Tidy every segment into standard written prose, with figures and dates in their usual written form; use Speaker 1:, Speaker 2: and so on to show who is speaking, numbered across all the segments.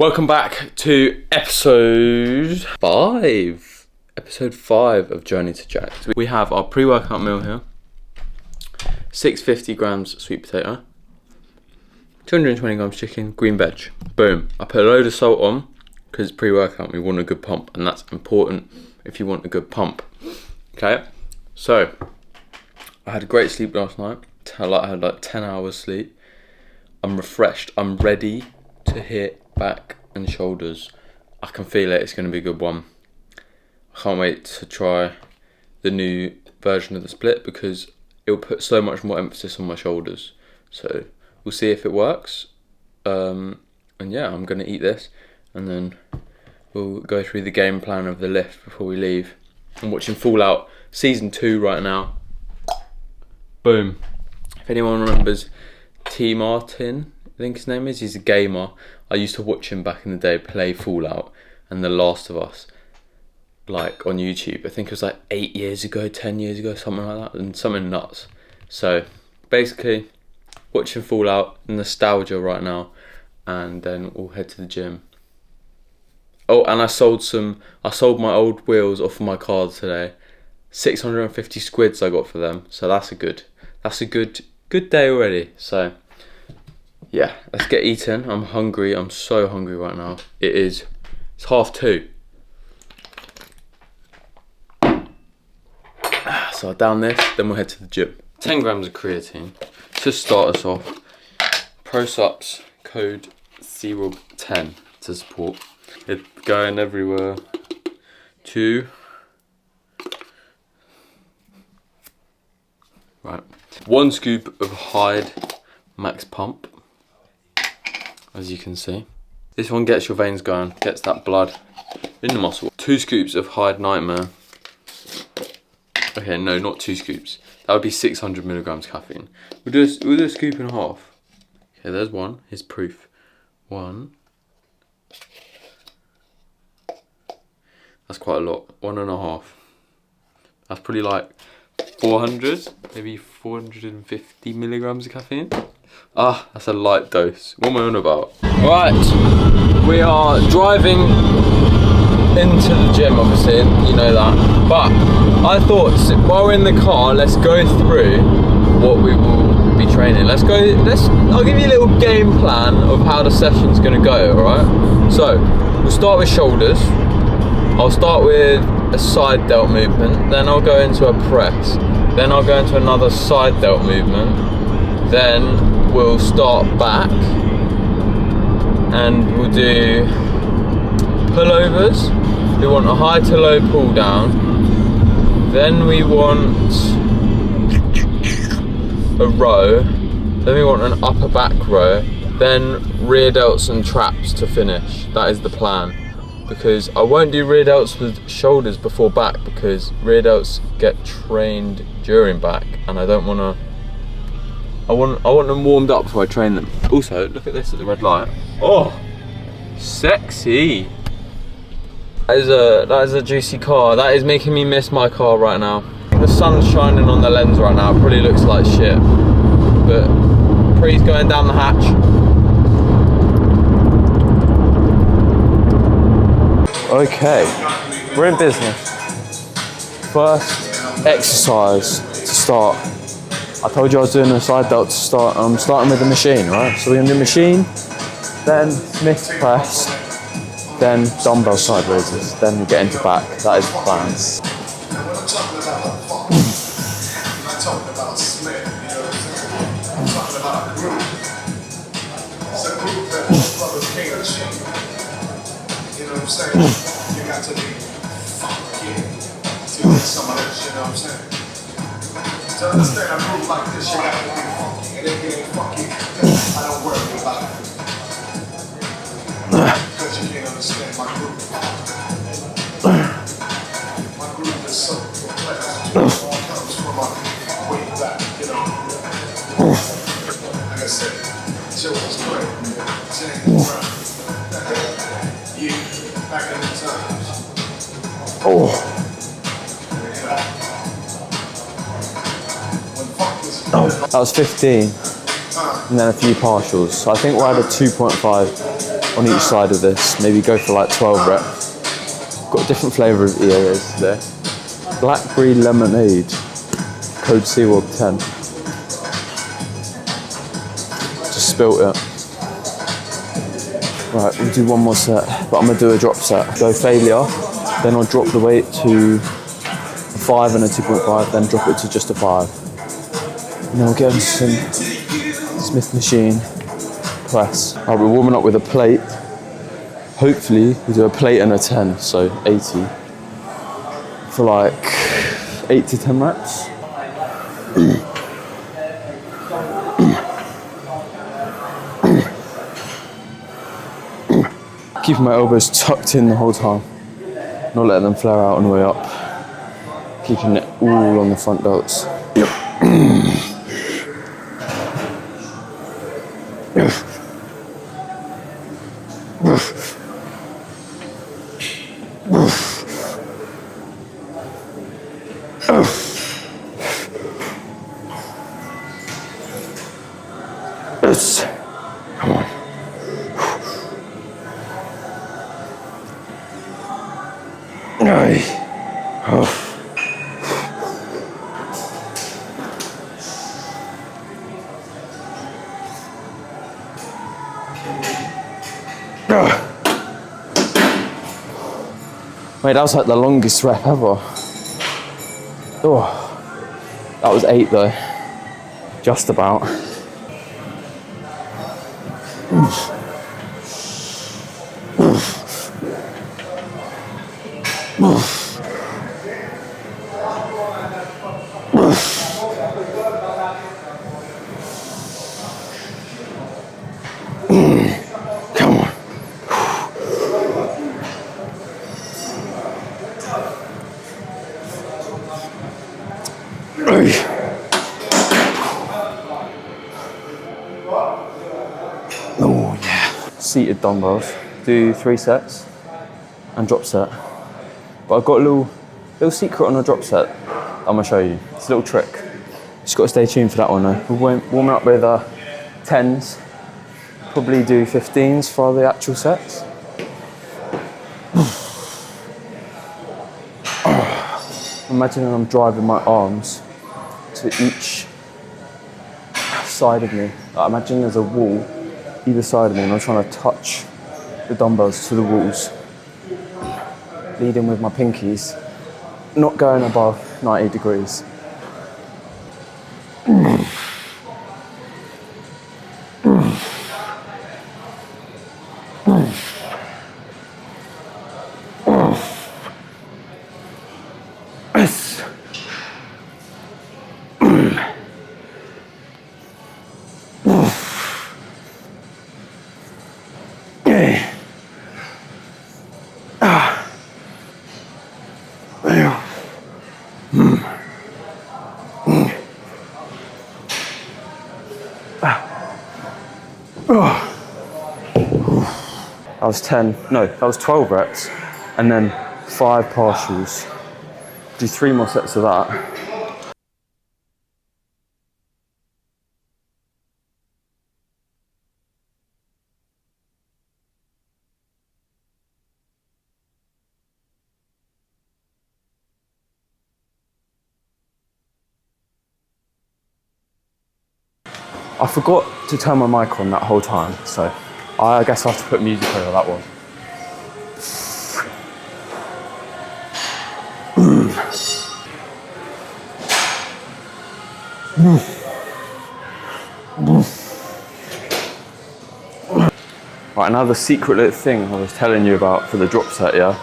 Speaker 1: Welcome back to episode 5. Episode 5 of Journey to Jacked. We have our pre-workout meal here. 650 grams sweet potato. 220 grams chicken, green veg. Boom. I put a load of salt on because pre-workout we want a good pump, and that's important if you want a good pump. Okay, so I had a great sleep last night. I had like 10 hours sleep. I'm refreshed. I'm ready to hit back and shoulders. I can feel it. It's going to be a good one. I can't wait to try the new version of the split because it'll put so much more emphasis on my shoulders. So we'll see if it works. And yeah, I'm going to eat this and then we'll go through the game plan of the lift before we leave. I'm watching Fallout Season 2 right now. Boom. If anyone remembers T. Martin, I think his name is, he's a gamer. I used to watch him back in the day play Fallout and The Last of Us, like on YouTube. I think it was like 8 years ago, 10 years ago, something like that, and something nuts. So basically, watching Fallout, nostalgia right now, and then we'll head to the gym. Oh, and I sold my old wheels off of my car today. 650 squids I got for them, so that's a good day already. So yeah, let's get eating. I'm hungry. I'm so hungry right now. It's 2:30. So I'll down this, then we'll head to the gym. 10 grams of creatine to start us off. ProSupps code CROB10 to support. It's going everywhere. 2. Right. 1 scoop of Hyde Max Pump. As you can see, this one gets your veins going, gets that blood in the muscle. 2 scoops of Hyde Nightmare. Okay, no, not 2 scoops. That would be 600 milligrams caffeine. We'll do a scoop and a half. Okay, there's one. Here's proof. 1. That's quite a lot. 1.5. That's probably like 400, maybe 450 milligrams of caffeine. Ah, that's a light dose. What am I on about? Right, we are driving into the gym, obviously, you know that. But I thought, while we're in the car, let's go through what we will be training. I'll give you a little game plan of how the session's gonna go, alright? So, we'll start with shoulders. I'll start with a side delt movement, then I'll go into a press, then I'll go into another side delt movement, then we'll start back and we'll do pullovers. We want a high to low pull down, then we want a row, then we want an upper back row, then rear delts and traps to finish. That is the plan, because I won't do rear delts with shoulders before back because rear delts get trained during back and I don't want to. I want them warmed up before I train them. Also, look at this at the red light. Oh, sexy. That is a juicy car. That is making me miss my car right now. The sun's shining on the lens right now. It probably looks like shit, but Pre's going down the hatch. Okay, we're in business. First exercise to start. I told you I was doing a side delt to start. I'm starting with the machine, right? So we're gonna do machine, then Smith press, then dumbbell side raises, then we get into back. That is the plan.
Speaker 2: When I'm talking about funk, I'm not talking about Smith, you know what I'm saying? I'm talking about a group. It's a group that brothers can't achieve. You know what I'm saying? You got to be funky to get some of that, you know what I'm saying? To understand a group like this, you got to be funky. And if you ain't funky, I don't worry about it. Because you can't understand my group. My group is so complex. It all comes from a way back, you know. Like I said, Joe was great. James Brown. Yeah, back in the times.
Speaker 1: Oh. That was 15, and then a few partials. So I think we're at a 2.5. on each side of this. Maybe go for like 12 reps. Got a different flavour of EAAs today. Blackberry lemonade, code CROB10. Just spilt it. Right, we'll do one more set, but I'm gonna do a drop set. Go failure, then I'll drop the weight to a 5 and a 2.5, then drop it to just a 5. And then we'll get into some Smith machine press. Right, we're warming up with a plate. Hopefully we do a plate and a 10, so 80. For like 8 to 10 reps. Keeping my elbows tucked in the whole time. Not letting them flare out on the way up. Keeping it all on the front delts. Yes. Come on. Mate, that was like the longest rep ever. Oh, that was 8 though. Just about. Come on. Oh yeah. Seated dumbbells. Do 3 sets and drop set. But I've got a little secret on a drop set I'm gonna show you. It's a little trick. Just got to stay tuned for that one though. We're warming up with 10s. Probably do 15s for the actual sets. Imagine I'm driving my arms to each side of me. Like, imagine there's a wall either side of me and I'm trying to touch the dumbbells to the walls. Leading with my pinkies, not going above 90 degrees. That was 12 reps, and then 5 partials. Do 3 more sets of that. I forgot to turn my mic on that whole time, so I guess I have to put music over that one. Right, another secret little thing I was telling you about for the drop set, yeah?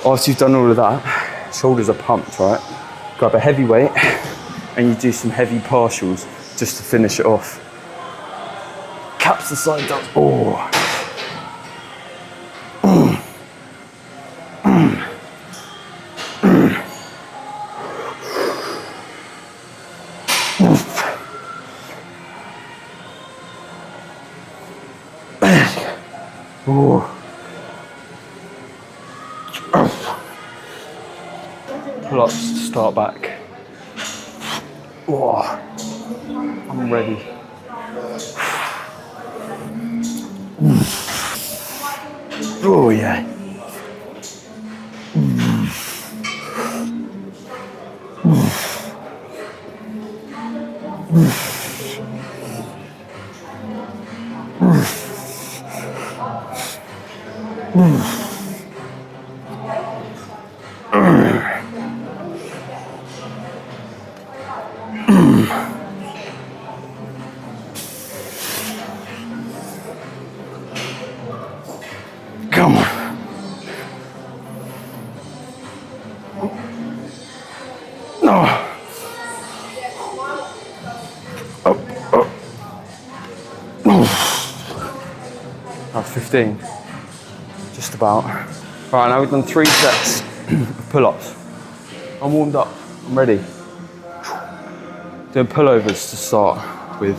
Speaker 1: After you've done all of that, shoulders are pumped, right? Grab a heavy weight and you do some heavy partials just to finish it off. Caps the side down. Oh. Pull-ups to start back. Oh, I'm ready. Oh yeah. Come on. No. Up, up. That's 15. Just about. Right, now we've done 3 sets of pull-ups. I'm warmed up, I'm ready. Doing pullovers to start with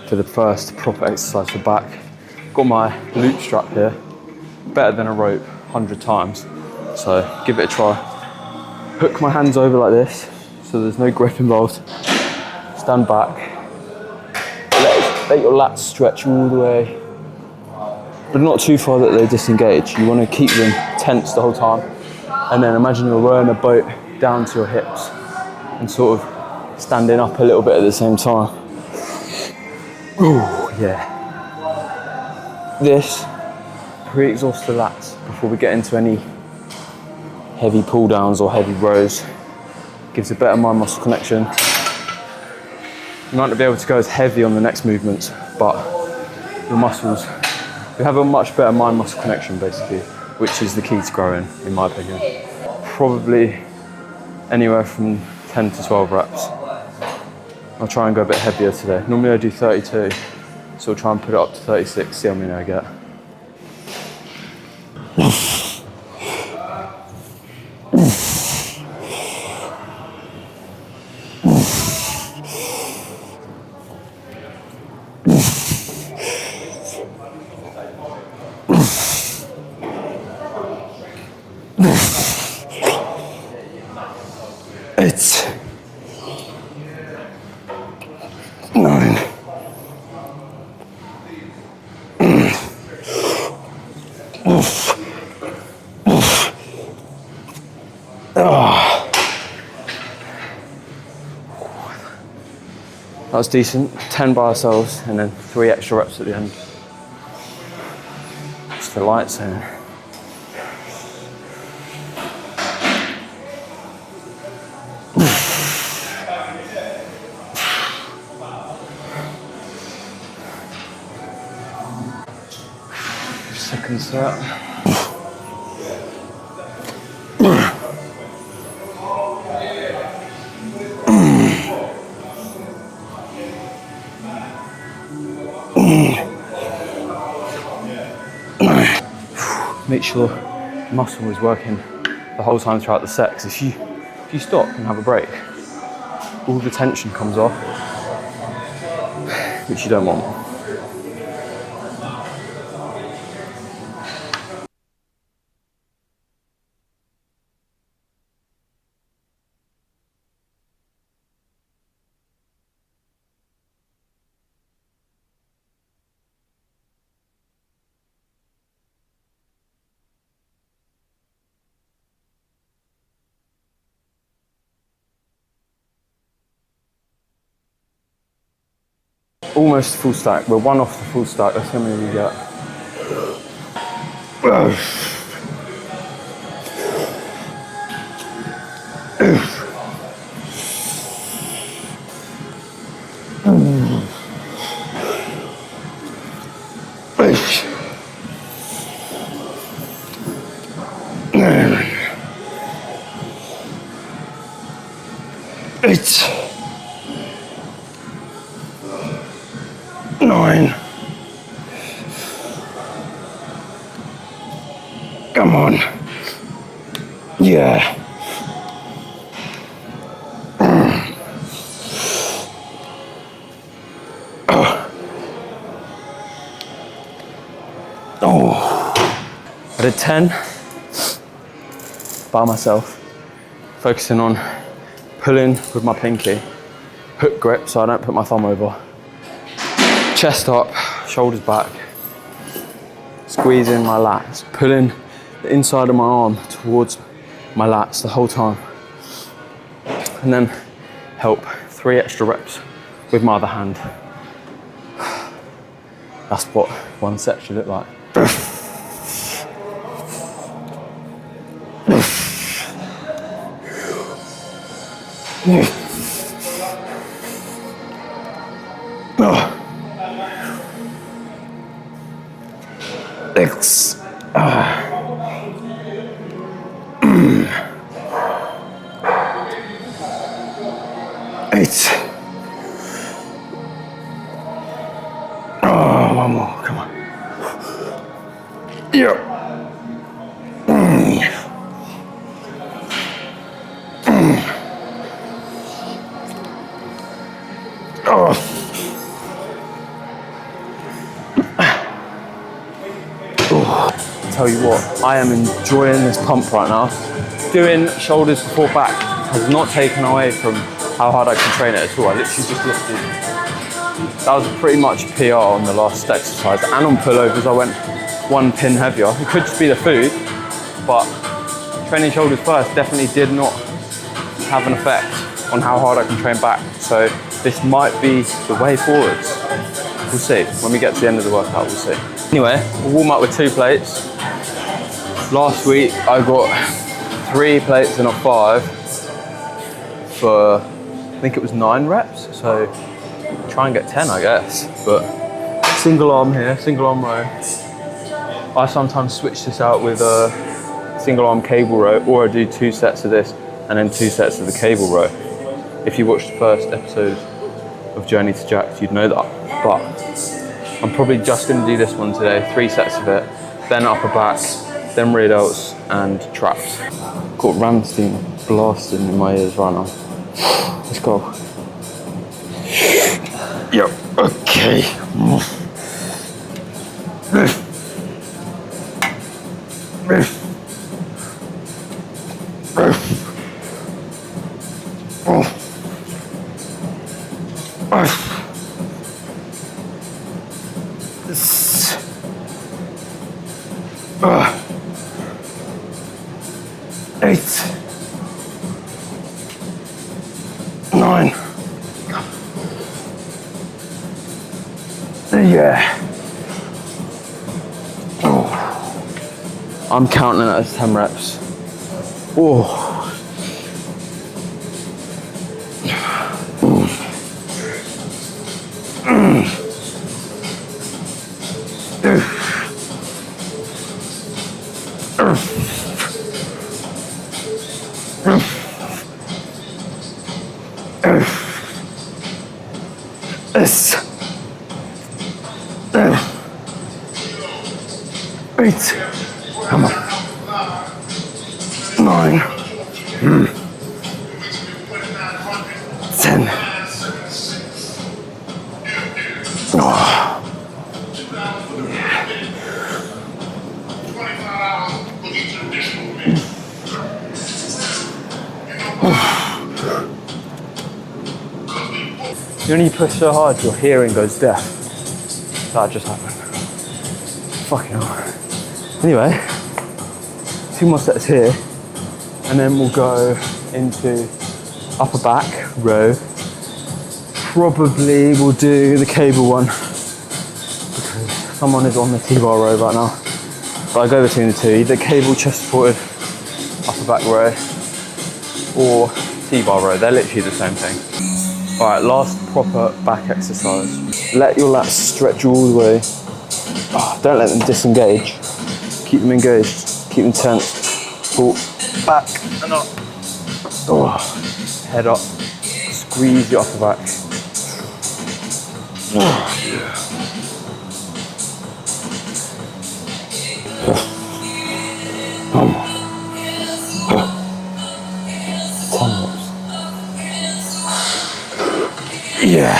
Speaker 1: for the first proper exercise for back. Got my loop strap here. Better than a rope 100 times. So give it a try. Hook my hands over like this, so there's no grip involved. Stand back. Let your lats stretch all the way, but not too far that they disengage. You want to keep them tense the whole time. And then imagine you're rowing a boat down to your hips and sort of standing up a little bit at the same time. Oh yeah. This pre-exhausts the lats before we get into any heavy pull downs or heavy rows. Gives a better mind muscle connection. You might not be able to go as heavy on the next movements, but your muscles, you have a much better mind muscle connection basically, which is the key to growing in my opinion. Probably anywhere from 10 to 12 reps. I'll try and go a bit heavier today. Normally I do 32, so I'll try and put it up to 36, see how many I get. It's 9. That was decent. 10 by ourselves and then 3 extra reps at the end. It's the light zone. Second set. Make sure the muscle is working the whole time throughout the set, because if you stop and have a break, all the tension comes off, which you don't want. Almost full stack. We're 1 off the full stack. That's how many we get. It's 9. Come on. Yeah. Oh. I did 10 by myself, focusing on pulling with my pinky, hook grip so I don't put my thumb over. Chest up, shoulders back. It's squeezing my lats, pulling the inside of my arm towards my lats the whole time. And then help 3 extra reps with my other hand. That's what 1 set should look like. X. 8. Oh, 1 more, come on. Yeah. Oh. Tell you what, I am enjoying this pump right now. Doing shoulders before back has not taken away from how hard I can train it at all. I literally just lifted. That was pretty much PR on the last exercise. And on pullovers, I went 1 pin heavier. It could just be the food, but training shoulders first definitely did not have an effect on how hard I can train back. So this might be the way forwards. We'll see. When we get to the end of the workout, we'll see. Anyway, we'll warm up with 2 plates. Last week, I got 3 plates and a 5 for, I think it was 9 reps. So try and get 10, I guess. But single arm here, single arm row. I sometimes switch this out with a single arm cable row, or I do 2 sets of this and then 2 sets of the cable row. If you watched the first episode of Journey to Jacked, you'd know that. But I'm probably just going to do this one today, 3 sets of it, then upper back, then rear delts and traps. Got Ramstein blasting in my ears right now. Let's go. Yep, okay. Eight, 9. Yeah. Oh. I'm counting it as 10 reps. Oh. This. 8. Come on. 9. 10. Oh. When you push so hard, your hearing goes deaf. That just happened. Fucking hell. Anyway, 2 more sets here, and then we'll go into upper back row. Probably we'll do the cable one because someone is on the T-bar row right now. But I go between the 2, either cable chest supported upper back row or T-bar row. They're literally the same thing. All right, last proper back exercise. Let your lats stretch all the way. Oh, don't let them disengage. Keep them engaged, keep them tense. Pull back and up. Oh, head up. Squeeze your upper back. Oh. Come on. 10 reps. Yeah.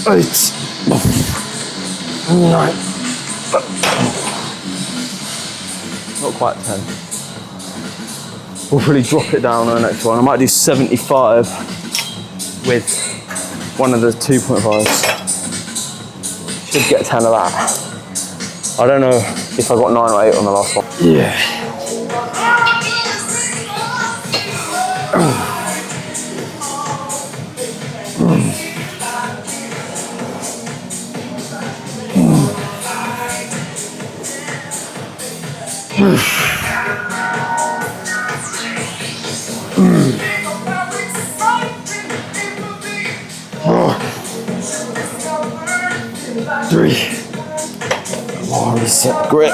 Speaker 3: 8, 9. Not quite 10. We'll probably drop it down on the next one. I might do 75 with one of the 2.5s. Should get 10 of that. I don't know if I got 9 or 8 on the last one. Yeah. Three. More reset grip.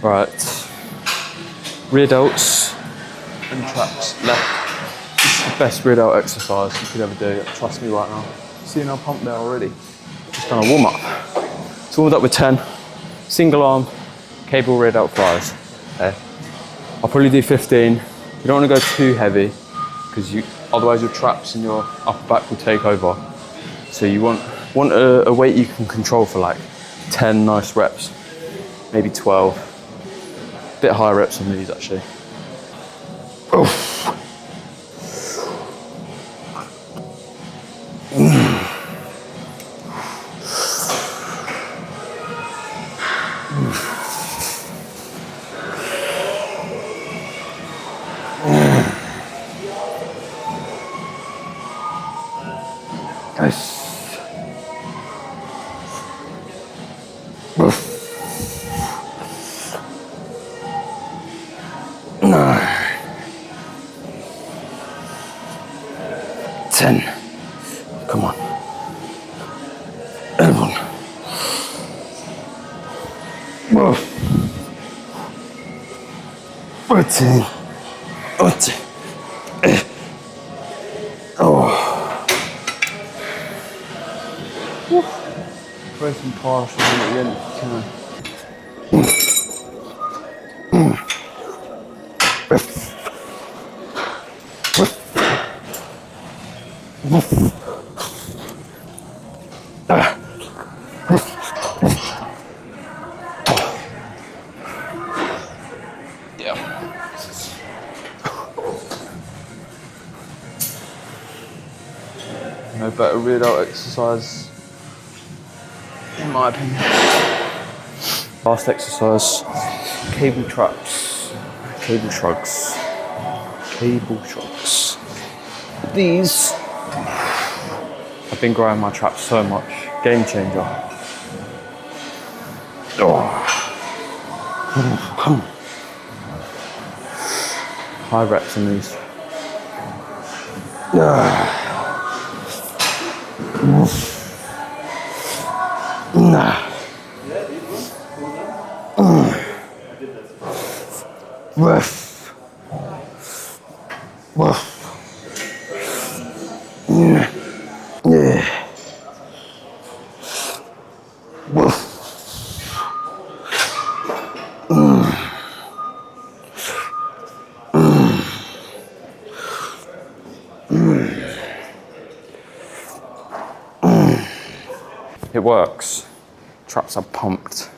Speaker 3: Right. Rear delts and traps left. This is the best rear delt exercise you could ever do. Trust me right now. Seeing how pumped there already. Just done a warm up. It's warmed up with 10. Single arm, cable rear delt flies. Okay. I'll probably do 15. You don't want to go too heavy because otherwise your traps and your upper back will take over. So you want a weight you can control for like 10 nice reps, maybe 12. A bit higher reps on these actually. Oof. Nice. Oof. 9. 10. Come on. 11. Oof. 14. 14. Oh. Try some partials at the end if you can. No better rear delt exercise, in my opinion. Last exercise, cable traps, cable shrugs, cable shrugs. These, I've been growing my traps so much, game changer. Oh. Come on. High reps on these. Nah. Woof. Woof. Yeah. Woof. It works. Traps are pumped.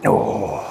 Speaker 3: Oh.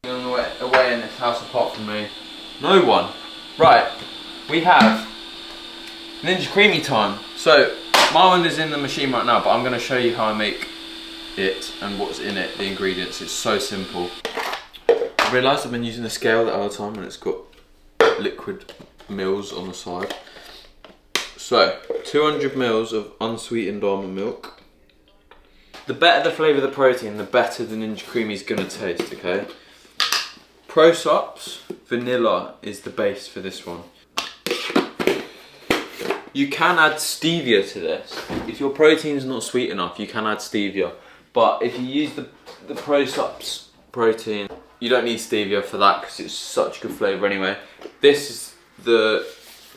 Speaker 1: away in this house apart from me. No one. Right, we have Ninja Creamy time. So my one is in the machine right now, but I'm going to show you how I make it and what's in it, the ingredients. It's so simple. I realised I've been using the scale the whole time and it's got liquid mils on the side. So 200 mils of unsweetened almond milk. The better the flavour of the protein, the better the Ninja Creamy is going to taste, okay? ProSupps vanilla is the base for this one. You can add stevia to this. If your protein is not sweet enough, you can add stevia. But if you use the ProSupps protein, you don't need stevia for that because it's such good flavour anyway. This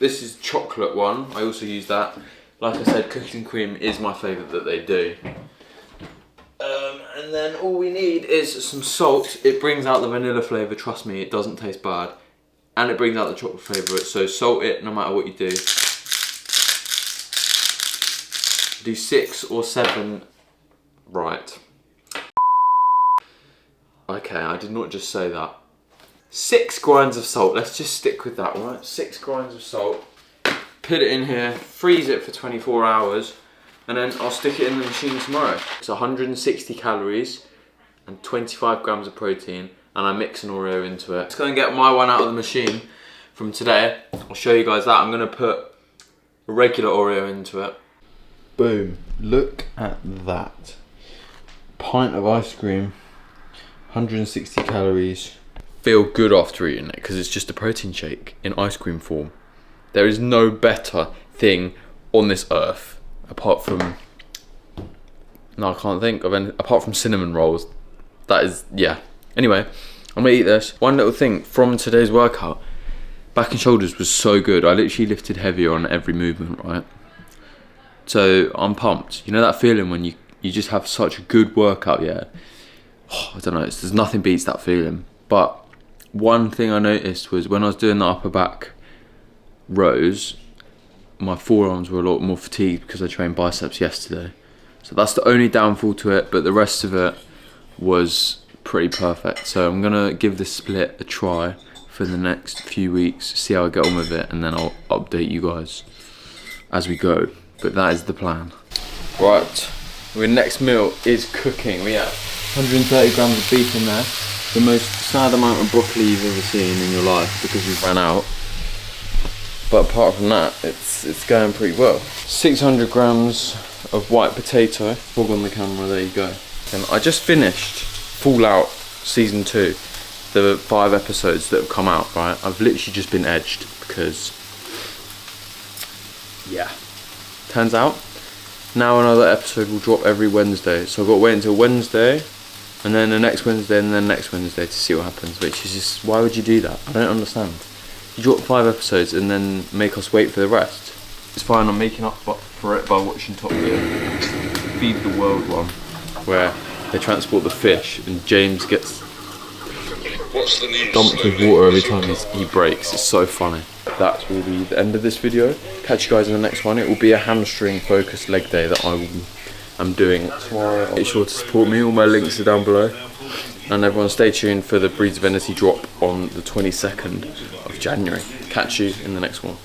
Speaker 1: is chocolate one. I also use that. Like I said, cookies and cream is my favourite that they do. And then all we need is some salt. It brings out the vanilla flavour, trust me, it doesn't taste bad. And it brings out the chocolate flavour, so salt it no matter what you do. Do 6 or 7 right. Okay, I did not just say that. 6 grinds of salt, let's just stick with that, right? 6 grinds of salt. Put it in here, freeze it for 24 hours. And then I'll stick it in the machine tomorrow. It's 160 calories and 25 grams of protein, and I mix an Oreo into it. Let's go and get my one out of the machine from today. I'll show you guys that. I'm gonna put a regular Oreo into it. Boom, look at that. Pint of ice cream, 160 calories. Feel good after eating it because it's just a protein shake in ice cream form. There is no better thing on this earth. Apart from, no, I can't think of any, apart from cinnamon rolls. That is, yeah. Anyway, I'm gonna eat this. One little thing from today's workout, back and shoulders was so good. I literally lifted heavier on every movement, right? So I'm pumped. You know that feeling when you just have such a good workout, yeah? Oh, I don't know, there's nothing beats that feeling. But one thing I noticed was when I was doing the upper back rows, my forearms were a lot more fatigued because I trained biceps yesterday. So that's the only downfall to it, but the rest of it was pretty perfect. So I'm gonna give this split a try for the next few weeks, see how I get on with it, and then I'll update you guys as we go. But that is the plan. Right, our next meal is cooking. We have 130 grams of beef in there. The most sad amount of broccoli you've ever seen in your life because we've ran out. But apart from that, it's going pretty well. 600 grams of white potato. Fog on the camera, there you go. And I just finished Fallout Season 2. The 5 episodes that have come out, right? I've literally just been edged because, yeah. Turns out, now another episode will drop every Wednesday. So I've got to wait until Wednesday, and then the next Wednesday, and then next Wednesday to see what happens. Which is just, why would you do that? I don't understand. You drop 5 episodes and then make us wait for the rest. It's fine, I'm making up for it by watching Top Gear. Feed the World one, where they transport the fish and James gets dumped with water every time he breaks. It's so funny. That will be the end of this video. Catch you guys in the next one. It will be a hamstring focused leg day that I'm doing tomorrow. Make sure to support me, all my links are down below. And everyone stay tuned for the Breathedivinity drop on the 22nd of January. Catch you in the next one.